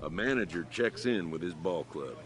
A manager checks in with his ball club.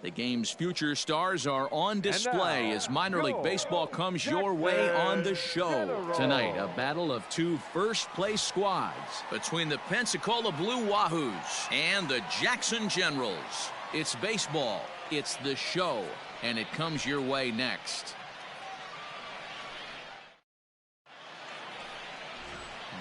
The game's future stars are on display as minor league baseball comes your way on the show. Tonight, a battle of two first-place squads between the Pensacola Blue Wahoos and the Jackson Generals. It's baseball, it's the show, and it comes your way next.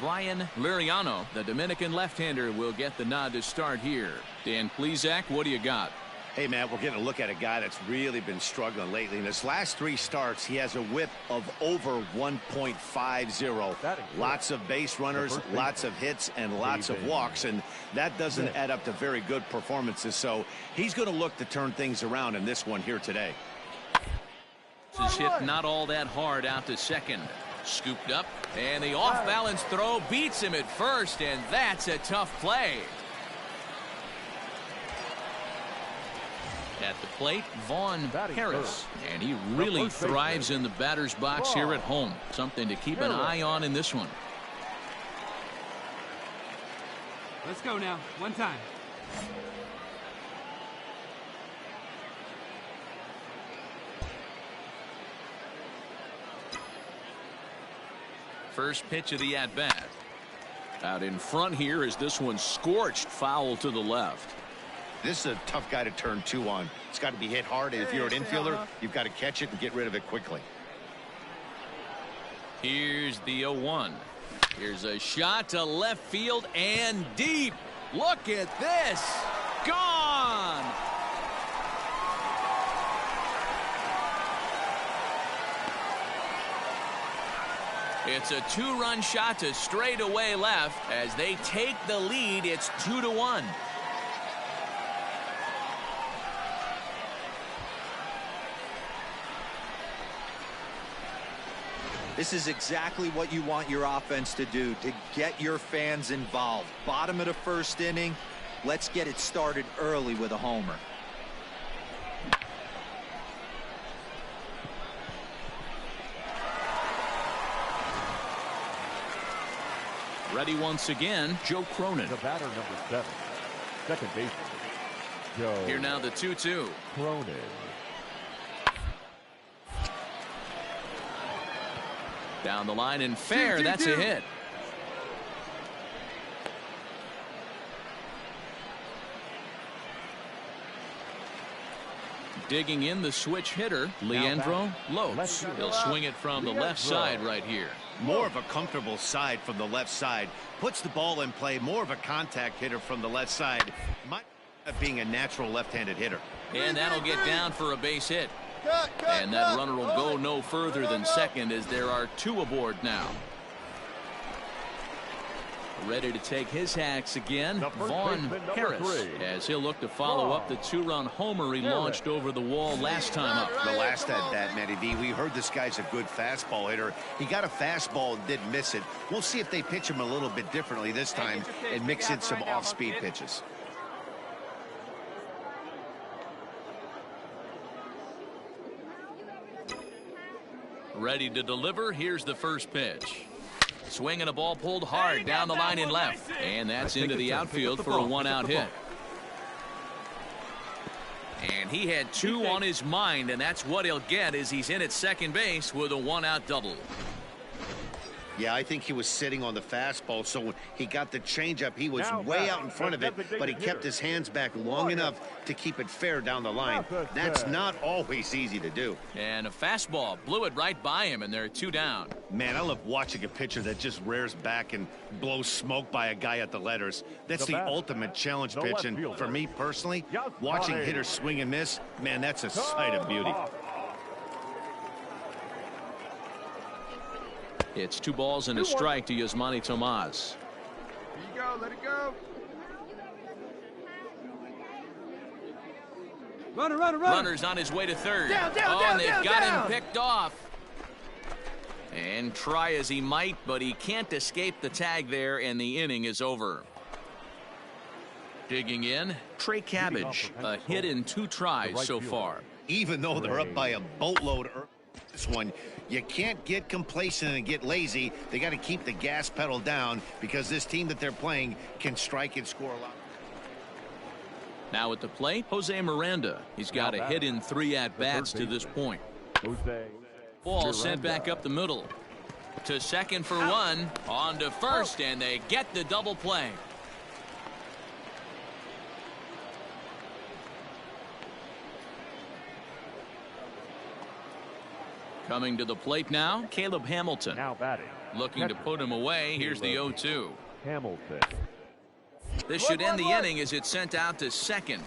Brian Liriano, the Dominican left-hander, will get the nod to start here. Dan Plesac, what do you got? Hey, Matt, we're getting a look at a guy that's really been struggling lately. In his last 3 starts, he has a whip of over 1.50. Lots of base runners, lots of hits, and lots of walks, and that doesn't add up to very good performances. So he's going to look to turn things around in this one here today. This is hit not all that hard out to second. Scooped up, and the off-balance throw beats him at first, and that's a tough play. At the plate, Vaughn Harris, and he really thrives in the batter's box here at home. Something to keep an eye on in this one. Let's go now. One time. First pitch of the at-bat. Out in front here is this one scorched foul to the left. This is a tough guy to turn 2 on. It's got to be hit hard, and if you're an infielder, you've got to catch it and get rid of it quickly. Here's the 0-1. Here's a shot to left field and deep. Look at this. Gone. It's a 2-run shot to straightaway left. As they take the lead, it's 2-1. This is exactly what you want your offense to do, to get your fans involved. Bottom of the first inning, let's get it started early with a homer. Ready once again, Joe Cronin. The batter, number 7, second baseman, Joe. Here now the 2-2. Cronin. Down the line and fair. That's a hit. Digging in the switch hitter, Leandro Lopes. He'll swing it from the left side right here. More of a comfortable side from the left side. Puts the ball in play. More of a contact hitter from the left side. Might end up being a natural left-handed hitter. And that'll get down for a base hit. And that runner will go no further than second as there are 2 aboard now. Ready to take his hacks again, Vaughn Harris, as he'll look to follow up the 2-run homer he launched over the wall last time up. The last at bat, Matty V, we heard this guy's a good fastball hitter. He got a fastball and didn't miss it. We'll see if they pitch him a little bit differently this time and mix in some off-speed pitches. Ready to deliver. Here's the first pitch. Swinging a ball pulled hard down the line and left. And that's into the outfield for a 1-out hit. And he had 2 on his mind, and that's what he'll get as he's in at second base with a 1-out double. Yeah, I think he was sitting on the fastball, so when he got the changeup, he was way out in front of it, but he kept his hands back long enough to keep it fair down the line. That's not always easy to do. And a fastball blew it right by him, and there are 2 down. Man, I love watching a pitcher that just rears back and blows smoke by a guy at the letters. That's the ultimate challenge pitch, and for me personally, watching hitters swing and miss, man, that's a sight of beauty. It's 2 balls and a strike to Yasmani Tomas. There you go. Let it go. Runner. Runner's on his way to third. And they've got him picked off. And try as he might, but he can't escape the tag there, and the inning is over. Digging in, Trey Cabbage. A hit in 2 tries so far. Even though they're up by a boatload this one, you can't get complacent and get lazy. They got to keep the gas pedal down because this team that they're playing can strike and score a lot. Now at the plate, Jose Miranda. He's got a hit in 3 at-bats to this point. Ball sent back up the middle. To second for one. On to first, and they get the double play. Coming to the plate now, Caleb Hamilton. Now batting. Looking to put him away. Here's the 0-2. Hamilton. This should end the inning as it's sent out to second.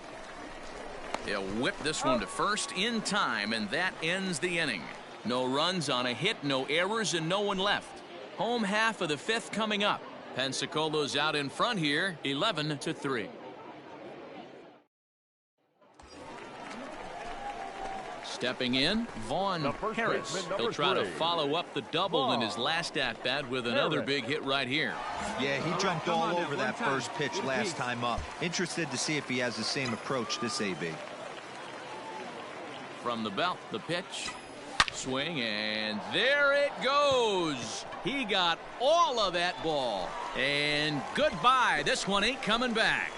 They'll whip this one to first in time, and that ends the inning. No runs on a hit, no errors, and no one left. Home half of the 5th coming up. Pensacolo's out in front here, 11-3. Stepping in, Vaughn Harris. He'll try to follow up the double in his last at-bat with another big hit right here. Yeah, he jumped all over that first pitch last time up. Interested to see if he has the same approach this AB. From the belt, the pitch. Swing, and there it goes. He got all of that ball. And goodbye. This one ain't coming back.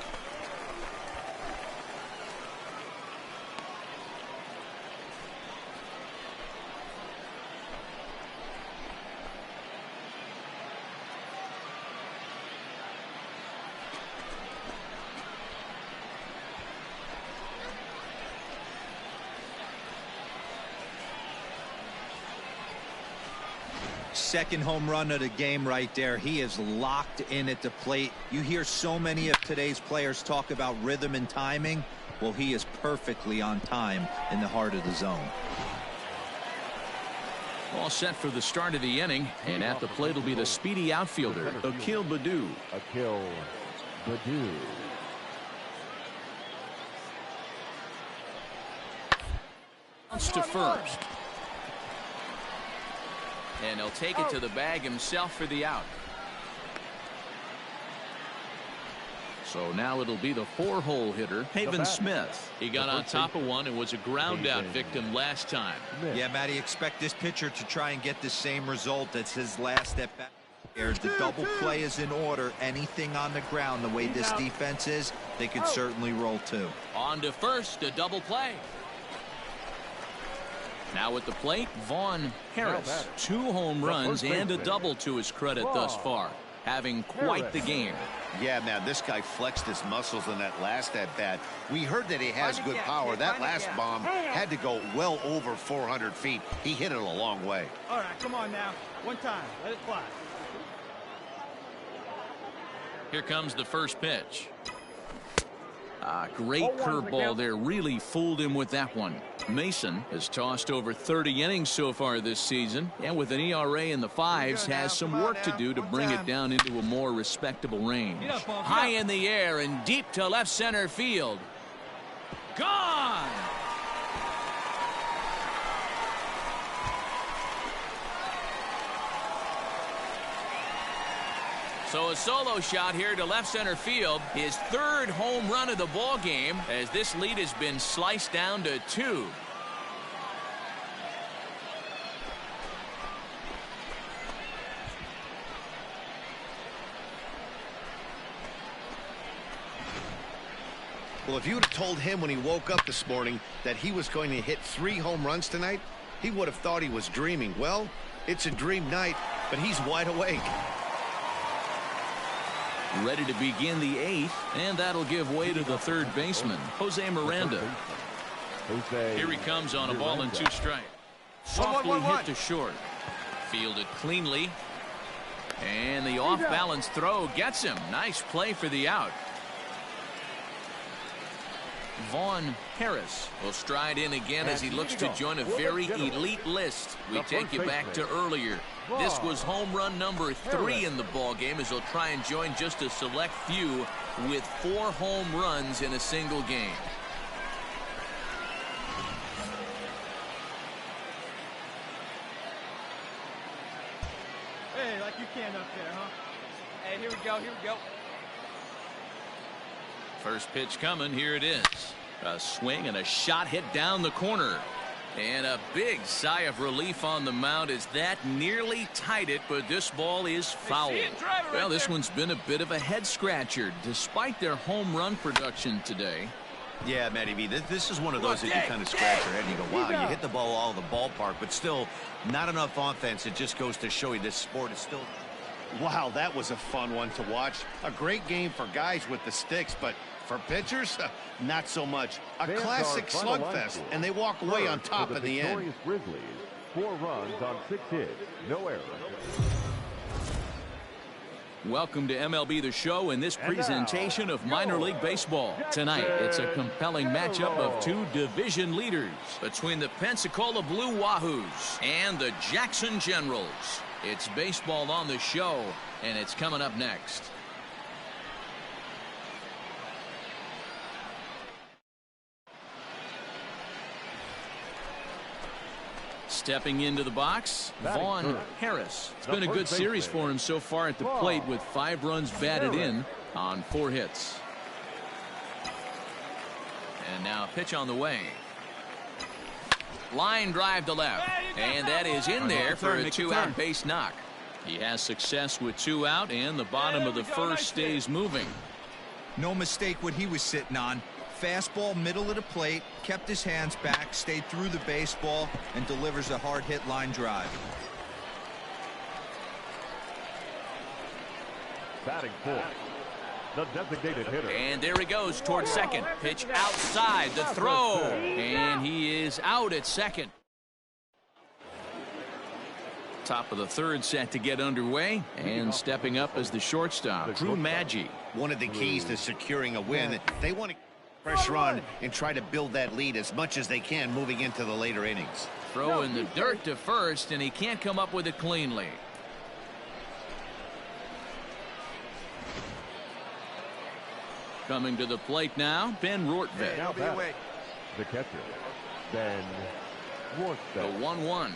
Second home run of the game right there. He is locked in at the plate. You hear so many of today's players talk about rhythm and timing. Well, he is perfectly on time in the heart of the zone. All set for the start of the inning, and at the plate will be the speedy outfielder, Akil Baddoo. Akil Baddoo. Bounce to first. And he'll take it to the bag himself for the out. So now it'll be the 4-hole hitter, Haven Smith. He got on top of one and was a ground out victim last time. Yeah, Matty, expect this pitcher to try and get the same result as his last at bat. The double play is in order. Anything on the ground, the way this defense is, they could certainly roll too. On to first, a double play. Now at the plate, Vaughn Harris. 2 home runs and a double to his credit thus far. Having quite the game. Yeah, man, this guy flexed his muscles in that last at-bat. We heard that he has good power. That last bomb had to go well over 400 feet. He hit it a long way. All right, come on now. One time. Let it fly. Here comes the first pitch. Great curveball there. Really fooled him with that one. Mason has tossed over 30 innings so far this season, and with an ERA in the 5s, has some work to do to bring it down into a more respectable range. High in the air and deep to left center field. Gone! So a solo shot here to left center field. His 3rd home run of the ball game, as this lead has been sliced down to 2. Well, if you would have told him when he woke up this morning that he was going to hit 3 home runs tonight, he would have thought he was dreaming. Well, it's a dream night, but he's wide awake. Ready to begin the 8th, and that'll give way to the 3rd baseman, Jose Miranda. Here he comes on a ball and 2 strikes. Softly hit to short. Fielded cleanly. And the off-balance throw gets him. Nice play for the out. Vaughn Harris will stride in again as he looks to join a very elite list. We take you back to earlier. This was home run number 3 in the ball game, as he'll try and join just a select few with 4 home runs in a single game. Hey, like you can up there, huh? Hey, here we go, here we go. First pitch coming. Here it is. A swing and a shot hit down the corner. And a big sigh of relief on the mound as that nearly tied it, but this ball is foul. Well, this one's been a bit of a head scratcher. Despite their home run production today, Yeah, Matty B, this is one of those that you kind of scratch your head and you go, wow, you hit the ball all the ballpark, but still not enough offense. It just goes to show you this sport is still... Wow, that was a fun one to watch. A great game for guys with the sticks, but for pitchers, not so much. A classic slugfest, and they walk away on top in the end. Grizzlies, 4 runs on 6 hits, no errors. Welcome to MLB The Show in this presentation of minor league baseball. Tonight, it's a compelling matchup of 2 division leaders between the Pensacola Blue Wahoos and the Jackson Generals. It's baseball on the show, and it's coming up next. Stepping into the box, Vaughn Harris. It's been a good series for him so far at the plate with 5 runs batted in on 4 hits. And now a pitch on the way. Line drive to left, and that is in there for a 2-out base knock. He has success with 2 out, and the bottom of the first stays moving. No mistake what he was sitting on. Fastball, middle of the plate, kept his hands back, stayed through the baseball, and delivers a hard hit line drive. Batting 4th, the designated hitter. And there he goes towards second. Pitch outside the throw, and he is out at second. Top of the 3rd set to get underway, and stepping up as the shortstop, Drew Maggi. One of the keys to securing a win, they want to pressure on and try to build that lead as much as they can moving into the later innings. Throw in the dirt to first, and he can't come up with it cleanly. Coming to the plate now, Ben Rortvedt. Now the catcher, Ben Rortvedt. The 1-1.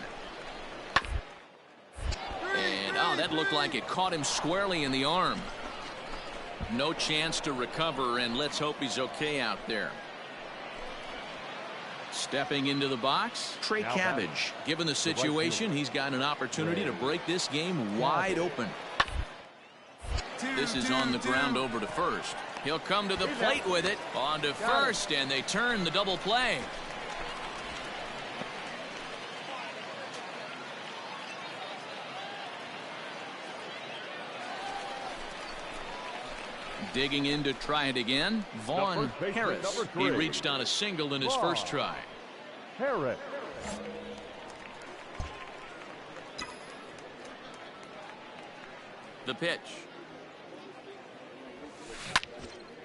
And, oh, that looked like it caught him squarely in the arm. No chance to recover, and let's hope he's okay out there. Stepping into the box, Trey Cabbage. Given the situation, he's got an opportunity to break this game wide open. This is on the ground over to first. He'll come to the plate with it. On to first, and they turn the double play. Digging in to try it again, Vaughn Harris. He reached on a single in his first try. Harris. The pitch.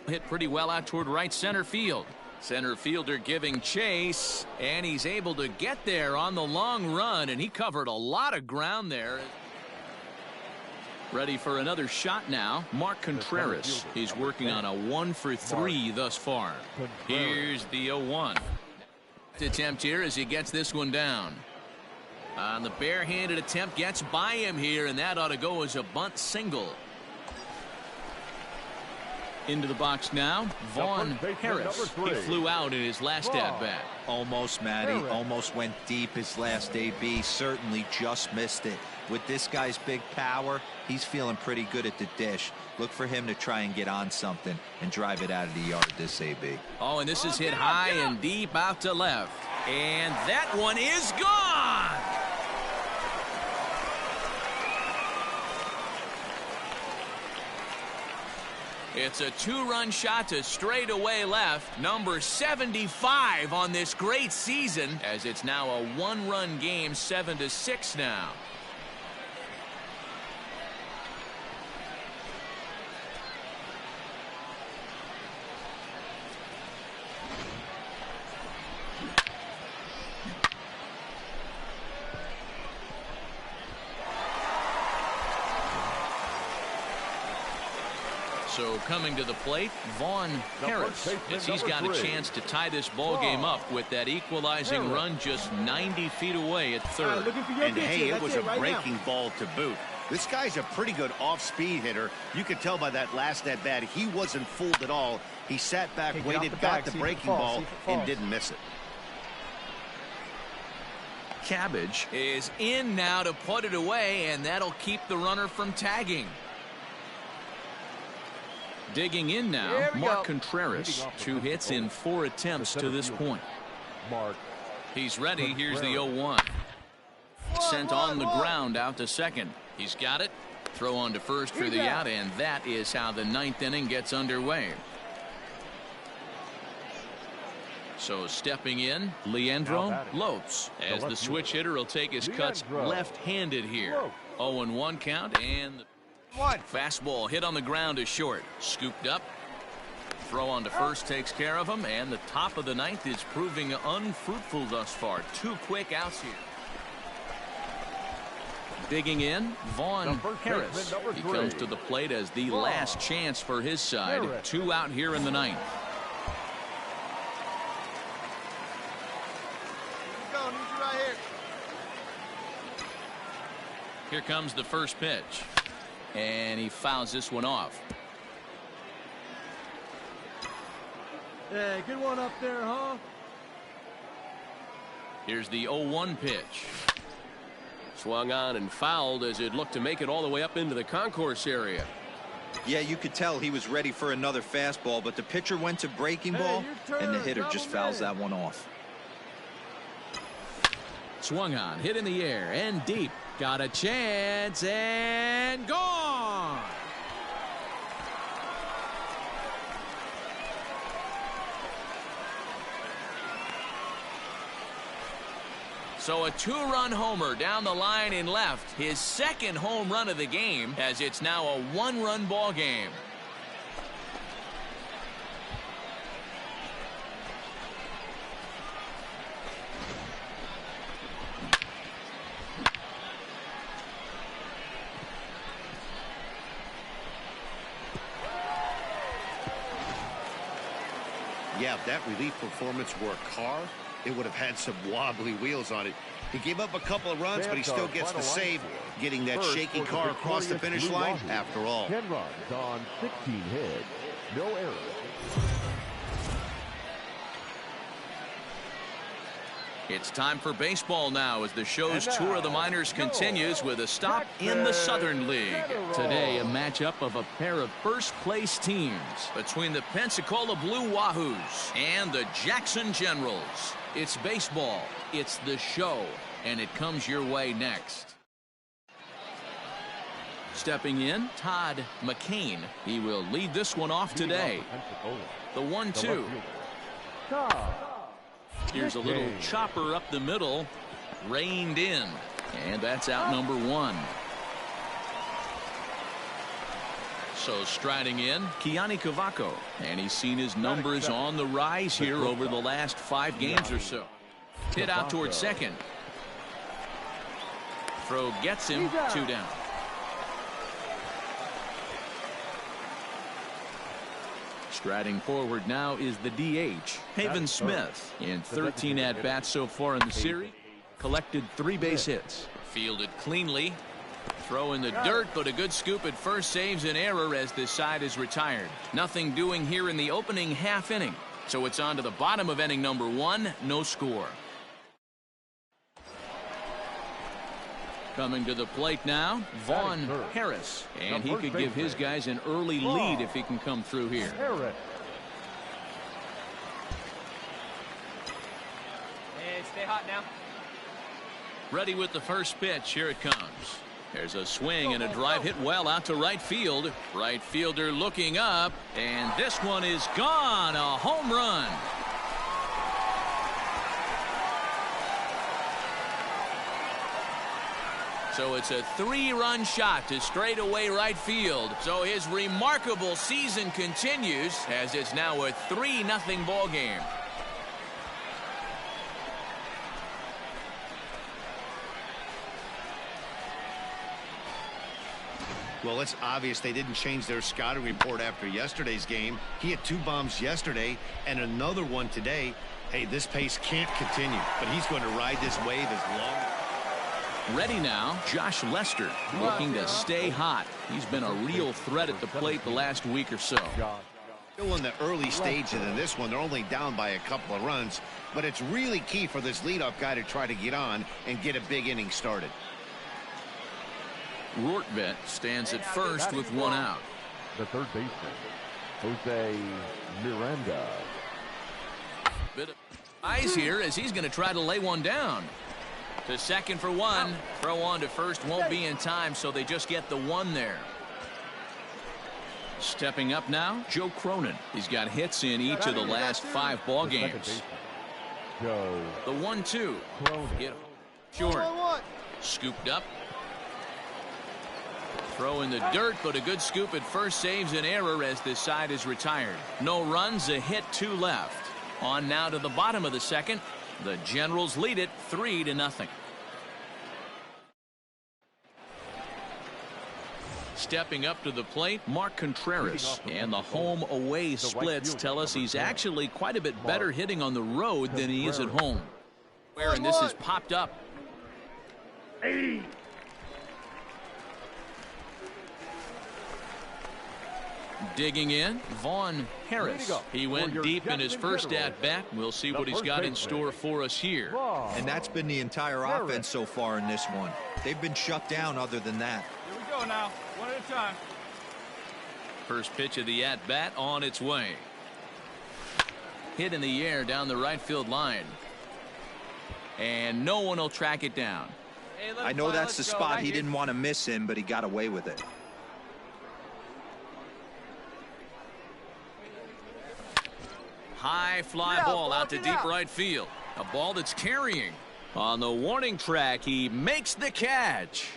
Hit pretty well out toward right center field. Center fielder giving chase, and he's able to get there on the long run, and he covered a lot of ground there. Ready for another shot now, Mark Contreras. He's working on a 1-for-3 thus far. Here's the 0-1. Attempt here as he gets this one down. On the barehanded attempt, gets by him here, and that ought to go as a bunt single. Into the box now, Vaughn Harris. He flew out in his last at-bat. Almost, Matty. Almost went deep his last AB. Certainly just missed it. With this guy's big power, he's feeling pretty good at the dish. Look for him to try and get on something and drive it out of the yard this AB. Oh, and this is hit high and deep out to left. And that one is gone! It's a 2-run shot to straightaway left, number 75 on this great season, as it's now a 1-run game, 7-6 now. So coming to the plate, Vaughn Harris, as he's got a chance to tie this ball game up with that equalizing run just 90 feet away at third. And hey, it was a breaking ball to boot. This guy's a pretty good off-speed hitter. You could tell by that last at-bat, he wasn't fooled at all. He sat back, waited, got the breaking ball, and didn't miss it. Cabbage is in now to put it away, and that'll keep the runner from tagging. Digging in now, Mark Contreras. 2 hits in 4 attempts to this point. He's ready. Here's the 0-1. Sent on the ground out to second. He's got it. Throw on to first for the out, and that is how the 9th inning gets underway. So stepping in, Leandro Lopes, as the switch hitter will take his cuts left-handed here. 0-1 count, and the fastball hit on the ground is short. Scooped up. Throw on to first takes care of him, and the top of the 9th is proving unfruitful thus far. 2 quick outs here. Digging in, Vaughn Harris. He comes to the plate as the last chance for his side. 2 out here in the 9th. Here comes the first pitch. And he fouls this one off. Hey, good one up there, huh? Here's the 0-1 pitch. Swung on and fouled as it looked to make it all the way up into the concourse area. Yeah, you could tell he was ready for another fastball, but the pitcher went to breaking ball, and the hitter just fouls that one off. Swung on, hit in the air, and deep. Got a chance, and gone! So a 2-run homer down the line in left. His 2nd home run of the game, as it's now a 1-run ball game. Yeah, if that relief performance were a car, it would have had some wobbly wheels on it. He gave up a couple of runs, but he still gets the save, getting that shaky car across the finish line after all. 10 runs on 16 hits, no errors. It's time for baseball now as the show's tour of the minors continues with a stop in the Southern League. Today, a matchup of a pair of first-place teams between the Pensacola Blue Wahoos and the Jackson Generals. It's baseball, it's the show, and it comes your way next. Stepping in, Todd McCain. He will lead this one off today. The 1-2. Here's a little chopper up the middle, reined in, and that's out number 1. So striding in, Keani Cavaco, and he's seen his numbers on the rise here over the last 5 games or so. Hit out towards second. Throw gets him, 2 down. Striding forward now is the DH, Haven Smith. In 13 at-bats so far in the series, collected 3 base hits. Fielded cleanly. Throw in the dirt, but a good scoop at first saves an error as this side is retired. Nothing doing here in the opening half inning. So it's on to the bottom of inning number 1, no score. Coming to the plate now, Vaughn Harris. And he could give his guys an early lead if he can come through here. Hey, stay hot now. Ready with the first pitch. Here it comes. There's a swing and a drive hit well out to right field. Right fielder looking up. And this one is gone. A home run. So it's a 3-run shot to straightaway right field. So his remarkable season continues as it's now a 3-0 ball game. Well, it's obvious they didn't change their scouting report after yesterday's game. He had 2 bombs yesterday and another one today. Hey, this pace can't continue, but he's going to ride this wave as long. Ready now, Josh Lester, looking to stay hot. He's been a real threat at the plate the last week or so. Still in the early stages in this one. They're only down by a couple of runs, but it's really key for this leadoff guy to try to get on and get a big inning started. Rortvedt stands at first with 1 out. The third baseman, Jose Miranda. Bit of eyes here as he's going to try to lay one down. To second for one. Throw on to first won't be in time, so they just get the one there. Stepping up now, Joe Cronin. He's got hits in each of the last 5 ball games. Joe. The 1-2. Hit short. Scooped up. Throw in the dirt, but a good scoop at first saves an error as this side is retired. No runs, a hit, 2 left. On now to the bottom of the second. The Generals lead it 3-0. Stepping up to the plate, Mark Contreras. And the home-away splits tell us he's actually quite a bit better hitting on the road than he is at home. And this has popped up. Digging in, Vaughn Harris. He went deep in his first at-bat. We'll see what he's got in store for us here. And that's been the entire offense so far in this one. They've been shut down other than that. Here we go now. One at a time. First pitch of the at-bat on its way. Hit in the air down the right field line. And no one will track it down. Hey, I know that's the spot. He didn't want to miss him, but he got away with it. High fly ball out to deep right field. A ball that's carrying. On the warning track, he makes the catch.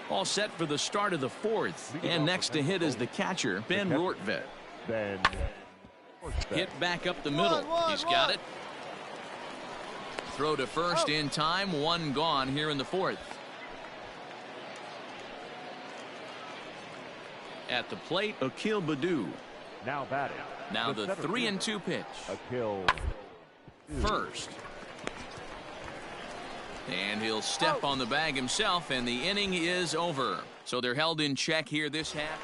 All set for the start of the 4th. And next to hit is the catcher, Ben Rortvedt. Hit back up the middle. He's got it. Throw to first in time. 1 gone here in the 4th. At the plate, Akil Baddoo. Now batting. Now the 3-2 pitch. Akil. First. And he'll step on the bag himself, and the inning is over. So they're held in check here this half.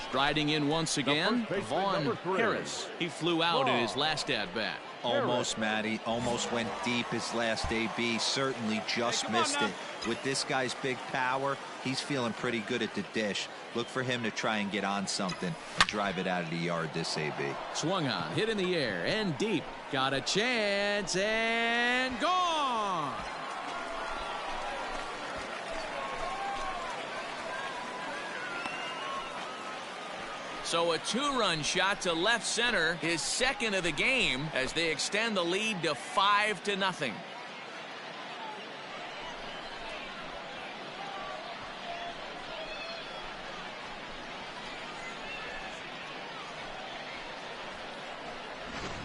Striding in once again, Vaughn Harris. He flew out in his last at-bat. Almost, Matty. Almost went deep his last AB. Certainly just missed it. With this guy's big power, he's feeling pretty good at the dish. Look for him to try and get on something and drive it out of the yard this AB. Swung on, hit in the air, and deep. Got a chance, and gone! So a 2-run shot to left center, his second of the game, as they extend the lead to 5-0.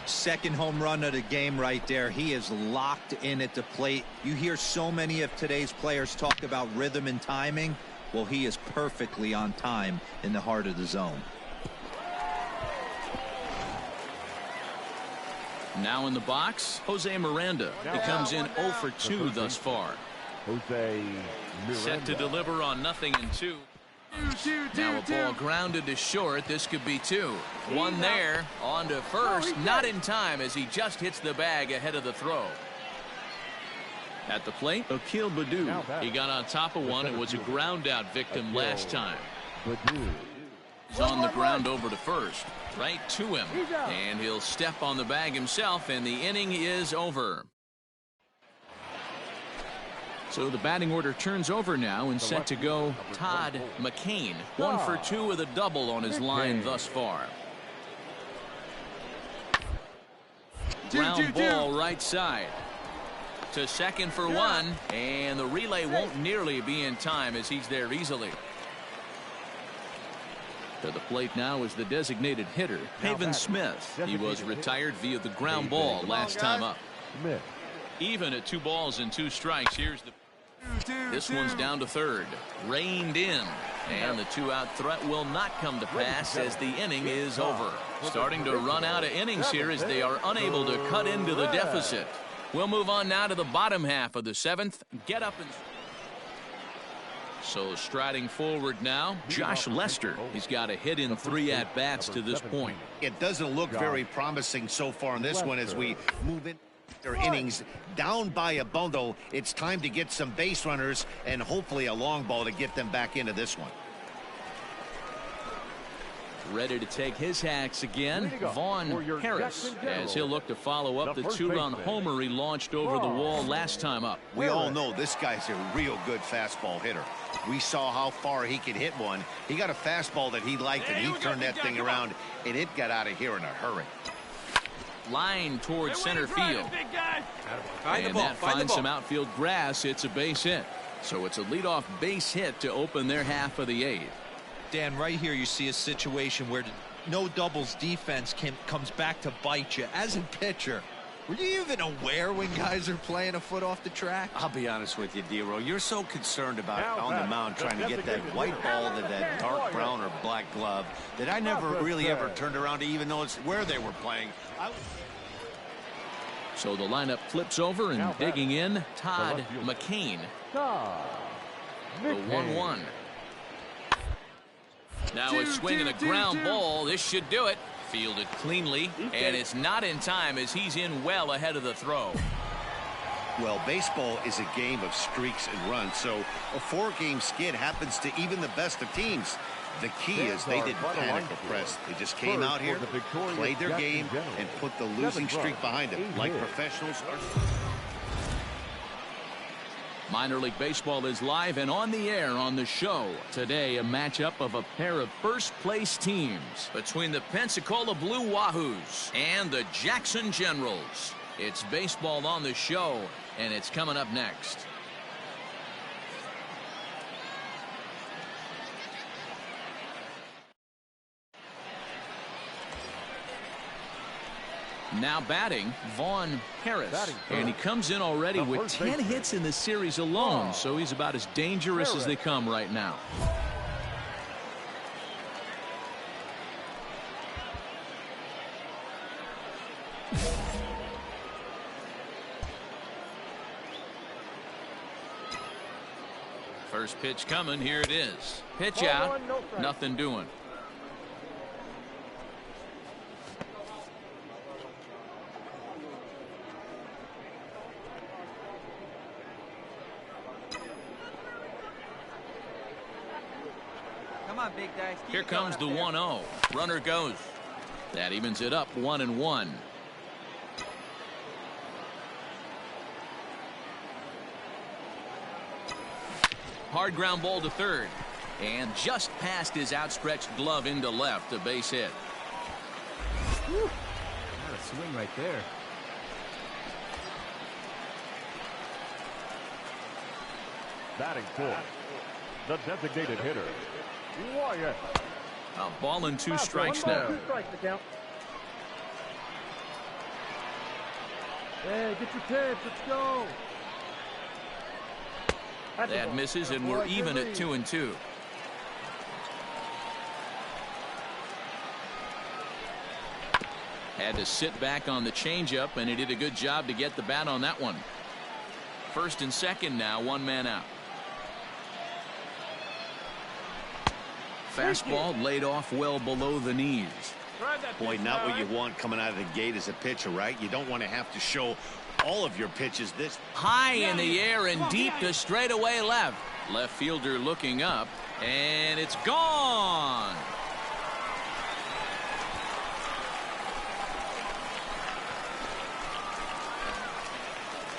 Second home run of the game right there. He is locked in at the plate. You hear so many of today's players talk about rhythm and timing. Well, he is perfectly on time in the heart of the zone. Now in the box, Jose Miranda. He comes in 0 for 2 thus far. Jose Miranda. Set to deliver on 0-2. Now a ball grounded to short. This could be 2. 1 there. On to first. Not in time as he just hits the bag ahead of the throw. At the plate, Akil Baddoo. He got on top of one and was a ground out victim last time. He's on the ground over to first. Right to him. And he'll step on the bag himself, and the inning is over. So the batting order turns over now, and set to go Todd McCain. 1 for 2 with a double on his line thus far. Ground ball right side. To second for 1, and the relay won't nearly be in time as he's there easily. To the plate now is the designated hitter, Pavin Smith. He was retired via the ground ball last time up. Even at 2 balls and 2 strikes. Here's the this one's down to third. Reined in. And the 2-out threat will not come to pass as the inning is over. Starting to run out of innings here as they are unable to cut into the deficit. We'll move on now to the bottom half of the 7th. Get up and... So striding forward now, Josh Lester. He's got a hit in 3 at-bats to this point. It doesn't look very promising so far in this one as we move in their innings down by a bundle. It's time to get some base runners and hopefully a long ball to get them back into this one. Ready to take his hacks again, Vaughn Harris, as he'll look to follow up the two-run homer he launched over the wall last time up. We all know this guy's a real good fastball hitter. We saw how far he could hit one. He got a fastball that he liked, and he turned that thing around, and it got out of here in a hurry. Line towards center field. And that finds some outfield grass. It's a base hit. So it's a leadoff base hit to open their half of the 8th. Dan, right here you see a situation where no doubles defense comes back to bite you. As a pitcher, were you even aware when guys are playing a foot off the track? I'll be honest with you, D-Roll. You're so concerned about on the mound trying to get that white ball to that dark brown or black glove that I never really ever turned around to even notice where they were playing. So the lineup flips over, and digging in, Todd McCain. The 1-1. Now a swing and a ground ball. This should do it. Fielded cleanly, and it's not in time as he's in well ahead of the throw. Well, baseball is a game of streaks and runs, so a 4-game skid happens to even the best of teams. The key is they didn't panic or press. They just came out here, played their game, and put the losing streak behind them, like professionals are. Minor League Baseball is live and on the air on the show. Today, a matchup of a pair of first-place teams between the Pensacola Blue Wahoos and the Jackson Generals. It's baseball on the show, and it's coming up next. Now batting, Vaughn Harris. And he comes in already with 10 hits in the series alone, so he's about as dangerous as they come right now. First pitch coming, here it is. Pitch out, nothing doing. Big dice. Here comes the 1-0. Runner goes. That evens it up 1-1. Hard ground ball to third. And just past his outstretched glove into left, a base hit. Whew. What a swing right there. Batting fourth, the designated hitter, Wyatt. A ball and 2 strikes now. Hey, get your pitch. Let's go. That misses, and we're even at 2-2. Had to sit back on the changeup, and he did a good job to get the bat on that one. First and second now, 1 man out. Fastball laid off well below the knees. Boy, not what you want coming out of the gate as a pitcher, right? You don't want to have to show all of your pitches this high in the air and deep to straightaway left. Left fielder looking up, and it's gone.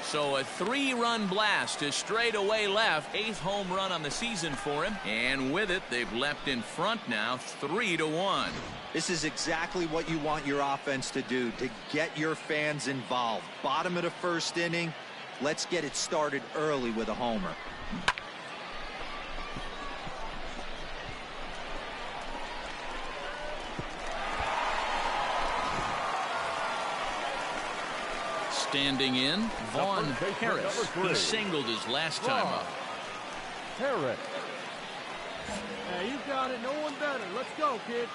So a 3-run blast to straightaway left. 8th home run on the season for him. And with it, they've leapt in front now 3-1. This is exactly what you want your offense to do, to get your fans involved. Bottom of the first inning, let's get it started early with a homer. Standing in, Vaughn Harris. He singled his last time up. Harris. Hey, you got it. No one better. Let's go, kid.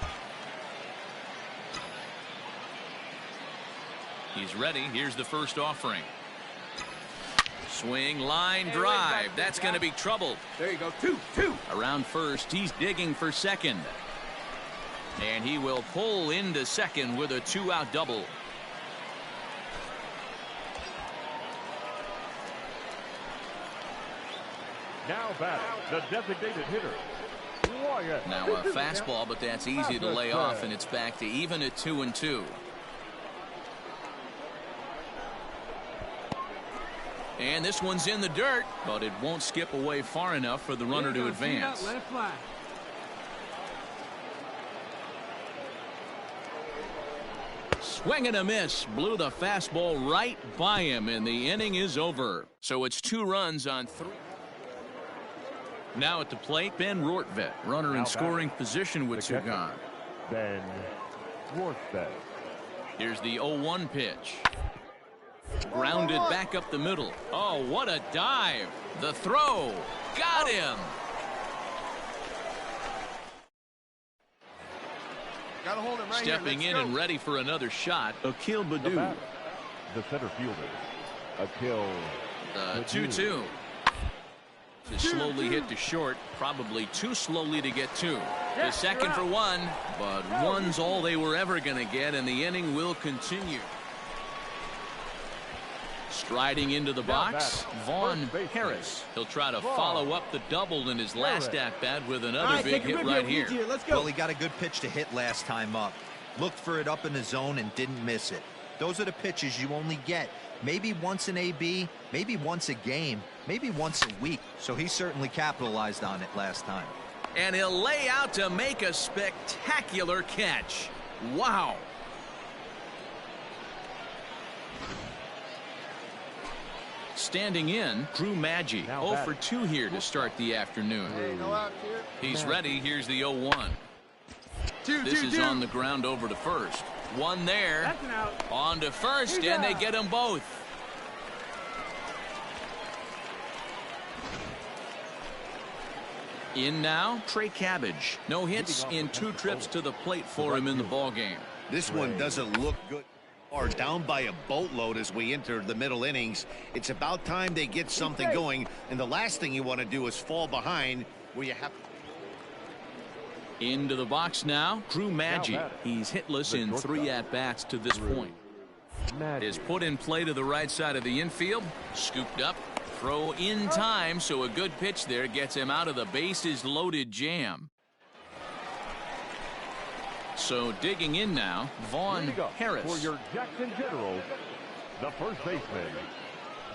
He's ready. Here's the first offering. Swing, line, drive. That's going to be trouble. There you go. 2-2. Around first, he's digging for second. And he will pull into second with a 2-out double. Now batting, the designated hitter, Now a fastball, but that's easy to lay off, and it's back to even at 2-2. And this one's in the dirt, but it won't skip away far enough for the runner to advance. Let it fly. Swing and a miss. Blew the fastball right by him, and the inning is over. So it's 2 runs on 3. Now at the plate, Ben Rortvedt, runner in scoring position with 2 gone. Ben Rortvedt. Here's the 0-1 pitch. Grounded back up the middle. Oh, what a dive. The throw. Got him. Gotta hold him right Stepping in and ready for another shot, Akil Baddoo. The center fielder, Akil. The 2-2. To slowly hit to short, probably too slowly to get 2. The second for 1, but 1's all they were ever going to get, and the inning will continue. Striding into the box, Vaughn Harris. He'll try to follow up the double in his last at-bat with another big hit right here. Let's go. Well, he got a good pitch to hit last time up. Looked for it up in the zone and didn't miss it. Those are the pitches you only get maybe once in AB, maybe once a game, maybe once a week. So he certainly capitalized on it last time. And he'll lay out to make a spectacular catch. Wow. Standing in, Drew Maggi, 0 for 2 here to start the afternoon. He's ready. Here's the 0-1. This is on the ground over to first. 1 there. That's an out. On to first, and they get them both. In now, Trey Cabbage. No hits in 2 trips to the plate for him in the ballgame. This one doesn't look good. Are down by a boatload as we enter the middle innings. It's about time they get something going, and the last thing you want to do is fall behind where you have. Into the box now, Drew Maggi. He's hitless in 3 at-bats to this point. Is put in play to the right side of the infield. Scooped up. Throw in time, so a good pitch there gets him out of the bases-loaded jam. So digging in now, Vaughn Harris. For your Jackson Generals, the first baseman,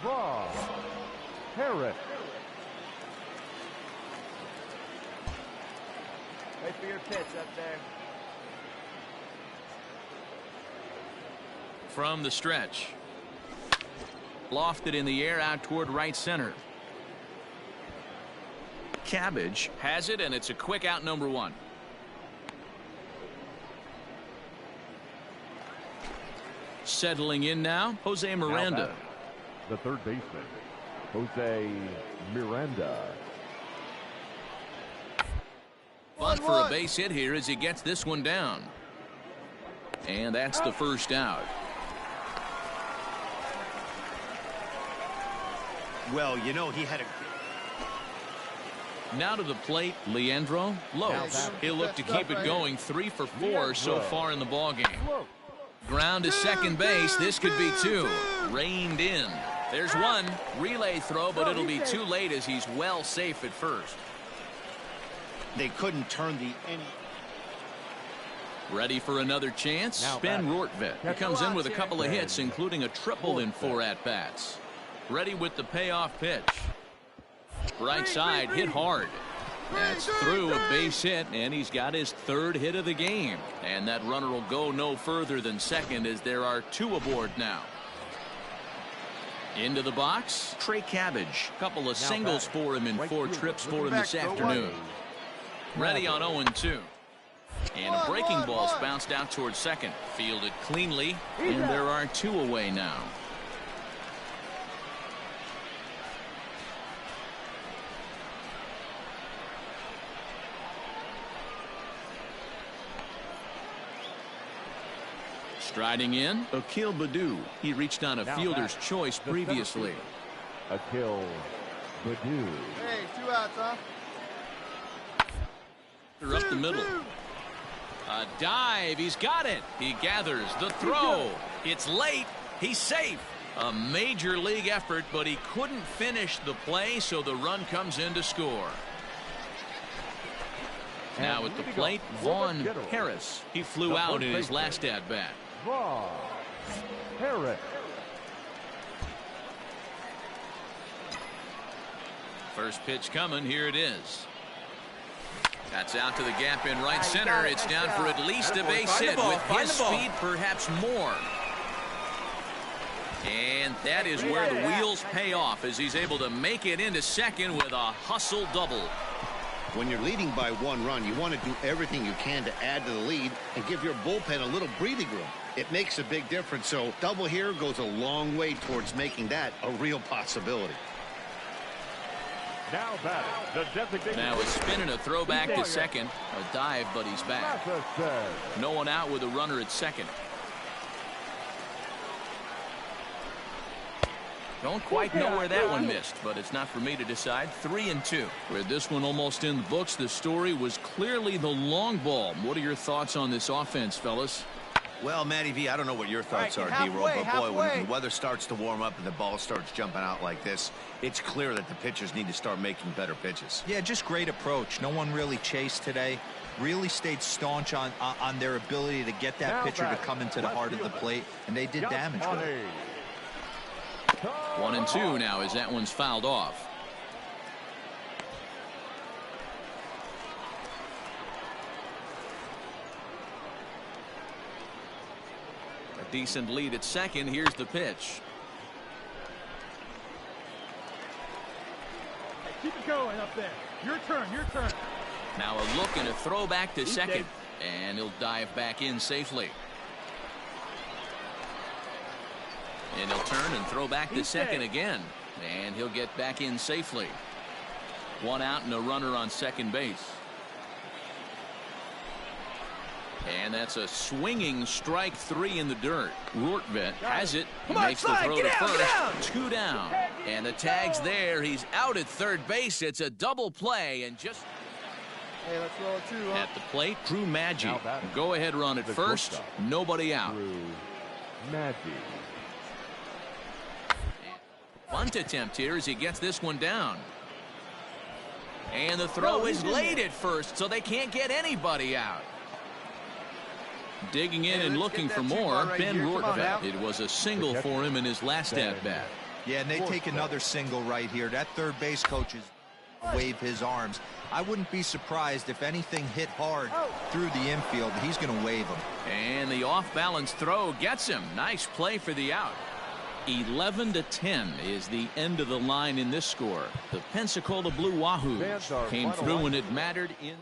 Vaughn Harris. Wait for your pitch up there. From the stretch. Lofted in the air out toward right center. Cabbage has it, and it's a quick out, number 1. Settling in now, Jose Miranda. The third baseman, Jose Miranda. Bunt for a base hit here as he gets this one down. And that's the first out. Well, you know, he had a. Now to the plate, Leandro Lopes. He'll look to keep it going. 3 for 4 so far in the ballgame. Ground to second base. This could be 2. Reined in. There's 1. Relay throw, but it'll be too late as he's well safe at first. They couldn't turn the any. Ready for another chance? Ben Rortvedt. He comes in with a couple of hits, including a triple in 4 at-bats. Ready with the payoff pitch. Right side, hit hard. That's through a base hit, and he's got his 3rd hit of the game. And that runner will go no further than second as there are 2 aboard now. Into the box, Trey Cabbage. Couple of singles for him in 4 trips for him this afternoon. Ready on 0-2. And a breaking ball's bounced out towards second. Fielded cleanly, and there are 2 away now. Striding in, Akil Baddoo. He reached on a fielder's choice previously. Akil Baddoo. Hey, 2 outs, huh? They're up the middle. A dive. He's got it. He gathers the throw. It's late. He's safe. A major league effort, but he couldn't finish the play, so the run comes in to score. Now at the plate, Vaughn Harris. He flew out in his last at-bat. Vaughn Harris. First pitch coming. Here it is. That's out to the gap in right center. It's down for at least a base hit. With his speed, perhaps more. And that is where the wheels pay off as he's able to make it into second with a hustle double. When you're leading by 1 run, you want to do everything you can to add to the lead and give your bullpen a little breathing room. It makes a big difference, so double here goes a long way towards making that a real possibility. Now batting, the designated. Now a spin and a throwback to second. A dive, but he's back. No one out with a runner at second. Don't quite know where that one missed, but it's not for me to decide. 3-2. With this one almost in the books, the story was clearly the long ball. What are your thoughts on this offense, fellas? Well, Matty V, I don't know what your thoughts are, D-Roll, but boy, when the weather starts to warm up and the ball starts jumping out like this, it's clear that the pitchers need to start making better pitches. Yeah, just great approach. No one really chased today. Really stayed staunch on their ability to get that pitcher to come into the heart of the plate, and they did damage with it. 1-2 now as that one's fouled off. A decent lead at second. Here's the pitch. Hey, keep it going up there. Your turn, your turn. Now a look and a throwback to second. And he'll dive back in safely. And he'll turn and throw back to second again. And he'll get back in safely. 1 out and a runner on second base. And that's a swinging strike 3 in the dirt. Rortvedt has it. He makes the throw to first. 2 down. And the tag's there. He's out at third base. It's a double play. And just Hey, let's roll it too. at the plate, Drew Maggi. Go ahead run at first. Nobody out. Drew Maggi. Bunt attempt here as he gets this one down. And the throw is late at first, so they can't get anybody out. Digging in and looking for more, Ben Rortvedt. It was a single for him in his last at-bat. Yeah, and they take another single right here. That third base coach is wave his arms. I wouldn't be surprised if anything hit hard through the infield. He's going to wave them. And the off-balance throw gets him. Nice play for the out. 11-10 is the end of the line in this score. The Pensacola Blue Wahoos came through when it mattered in